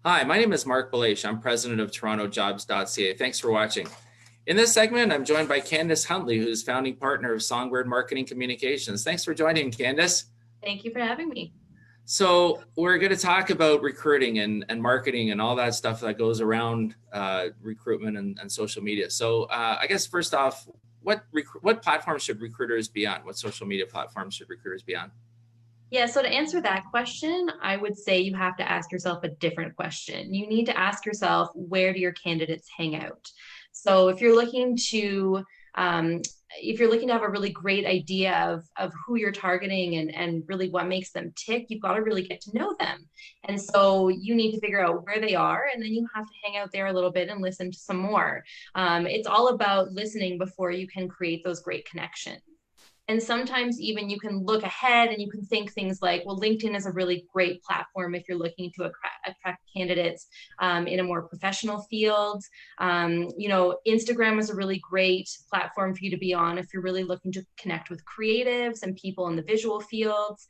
Hi, my name is Marc Belaiche. I'm president of TorontoJobs.ca. Thanks for watching. In this segment, I'm joined by Candace Huntley, who's founding partner of Songbird Marketing Communications. Thanks for joining, Candace. Thank you for having me. So we're going to talk about recruiting and marketing and all that stuff that goes around recruitment and social media. So I guess first off, what platforms should recruiters be on? What social media platforms should recruiters be on? Yeah, so to answer that question, I would say you have to ask yourself a different question. You need to ask yourself, where do your candidates hang out? So um, if you're looking to have a really great idea of who you're targeting and really what makes them tick, you've got to really get to know them. And so you need to figure out where they are, and then you have to hang out there a little bit and listen to some more. It's all about listening before you can create those great connections. And sometimes even you can look ahead and you can think things like, well, LinkedIn is a really great platform if you're looking to attract candidates in a more professional field. Instagram is a really great platform for you to be on if you're really looking to connect with creatives and people in the visual fields.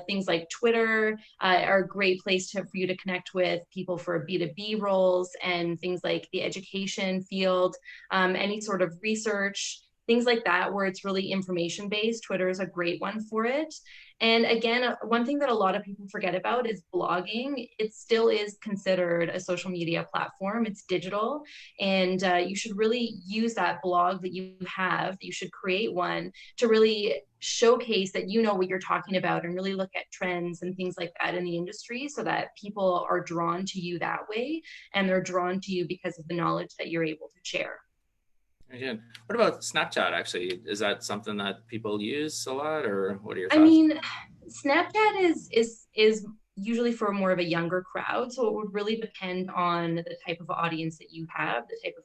Things like Twitter are a great place for you to connect with people for B2B roles and things like the education field, any sort of research, things like that, where it's really information based. Twitter is a great one for it. And again, one thing that a lot of people forget about is blogging. It still is considered a social media platform. It's digital, and you should really use that blog that you have. You should create one to really showcase that you know what you're talking about and really look at trends and things like that in the industry so that people are drawn to you that way, and they're drawn to you because of the knowledge that you're able to share. Again, what about Snapchat actually? Is that something that people use a lot, or what are your I thoughts? mean, Snapchat is usually for more of a younger crowd, so it would really depend on the type of audience that you have, the type of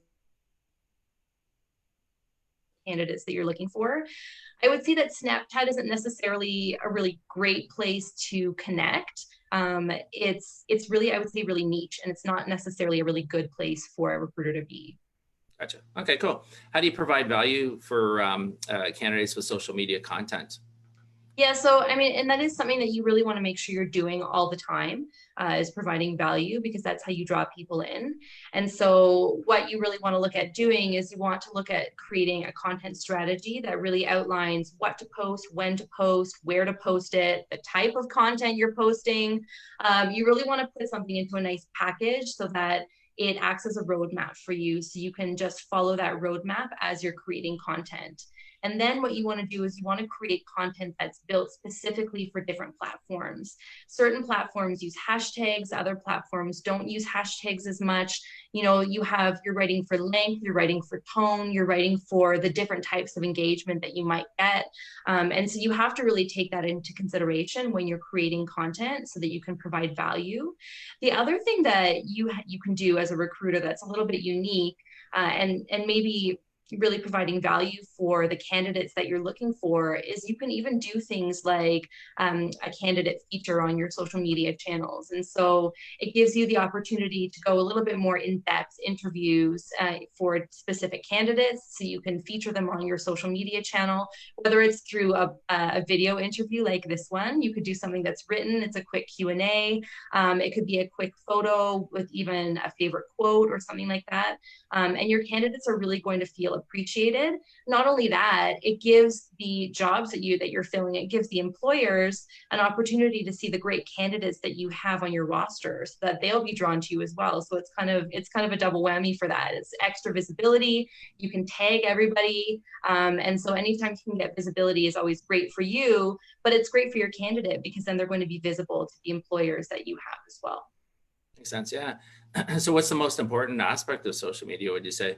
candidates that you're looking for. I would say that Snapchat isn't necessarily a really great place to connect. It's really, I would say, really niche, and it's not necessarily a really good place for a recruiter to be. Gotcha. Okay, cool. How do you provide value for candidates with social media content? Yeah, so I mean, and that is something that you really want to make sure you're doing all the time, is providing value, because that's how you draw people in. And so, what you really want to look at doing is you want to look at creating a content strategy that really outlines what to post, when to post, where to post it, the type of content you're posting. You really want to put something into a nice package so that it acts as a roadmap for you, so you can just follow that roadmap as you're creating content. And then what you want to do is you want to create content that's built specifically for different platforms. Certain platforms use hashtags, other platforms don't use hashtags as much. You know, you're writing for length, you're writing for tone, you're writing for the different types of engagement that you might get. And so you have to really take that into consideration when you're creating content so that you can provide value. The other thing that you can do as a recruiter that's a little bit unique, and maybe really providing value for the candidates that you're looking for, is you can even do things like a candidate feature on your social media channels. And so it gives you the opportunity to go a little bit more in-depth interviews for specific candidates, so you can feature them on your social media channel, whether it's through a video interview like this one. You could do something that's written, it's a quick Q&A. It could be a quick photo with even a favorite quote or something like that. And your candidates are really going to feel appreciated. Not only that, it gives the jobs that you're filling, it gives the employers an opportunity to see the great candidates that you have on your roster, so that they'll be drawn to you as well. So it's kind of a double whammy for that. It's extra visibility. You can tag everybody, and so anytime you can get visibility is always great for you, but it's great for your candidate because then they're going to be visible to the employers that you have as well. Makes sense. Yeah. So, what's the most important aspect of social media, would you say?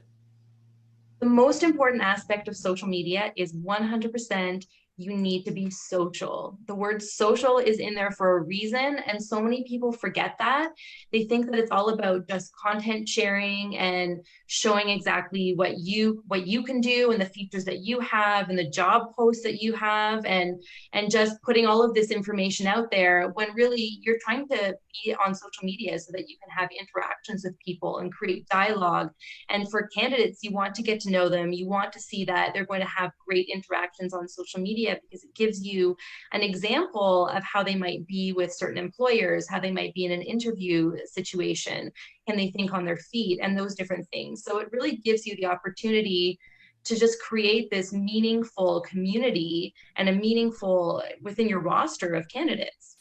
The most important aspect of social media is 100% you need to be social. The word social is in there for a reason, and so many people forget that. They think that it's all about just content sharing and showing exactly what you can do and the features that you have and the job posts that you have, and just putting all of this information out there, when really you're trying to be on social media so that you can have interactions with people and create dialogue. And for candidates, you want to get to know them. You want to see that they're going to have great interactions on social media media because it gives you an example of how they might be with certain employers, how they might be in an interview situation, can they think on their feet, and those different things. So it really gives you the opportunity to just create this meaningful community and a meaningful within your roster of candidates.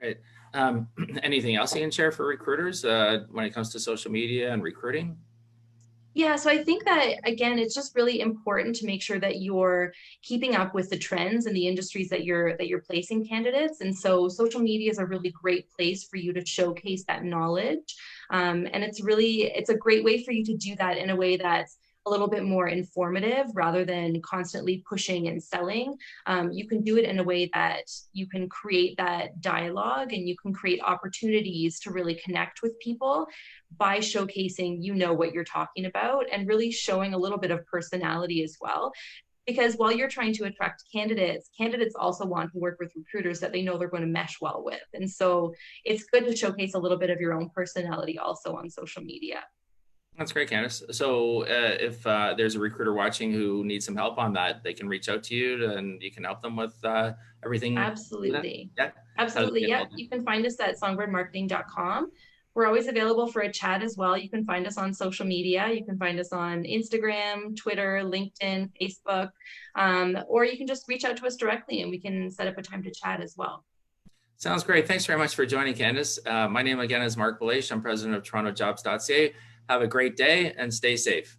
Right. Anything else you can share for recruiters when it comes to social media and recruiting? Yeah, so I think that again, it's just really important to make sure that you're keeping up with the trends and the industries that you're placing candidates. And so social media is a really great place for you to showcase that knowledge. And it's a great way for you to do that in a way that's a little bit more informative rather than constantly pushing and selling. You can do it in a way that you can create that dialogue and you can create opportunities to really connect with people by showcasing what you're talking about and really showing a little bit of personality as well. Because while you're trying to attract candidates, candidates also want to work with recruiters that they know they're going to mesh well with. And so it's good to showcase a little bit of your own personality also on social media. That's great, Candace. So if there's a recruiter watching who needs some help on that, they can reach out to you and you can help them with everything. Absolutely. Yeah. How do they Absolutely. get Yeah. hold of you? You can find us at songbbirdmarketing.com. We're always available for a chat as well. You can find us on social media. You can find us on Instagram, Twitter, LinkedIn, Facebook, or you can just reach out to us directly and we can set up a time to chat as well. Sounds great. Thanks very much for joining, Candace. My name again is Marc Belaiche. I'm president of TorontoJobs.ca. Have a great day and stay safe.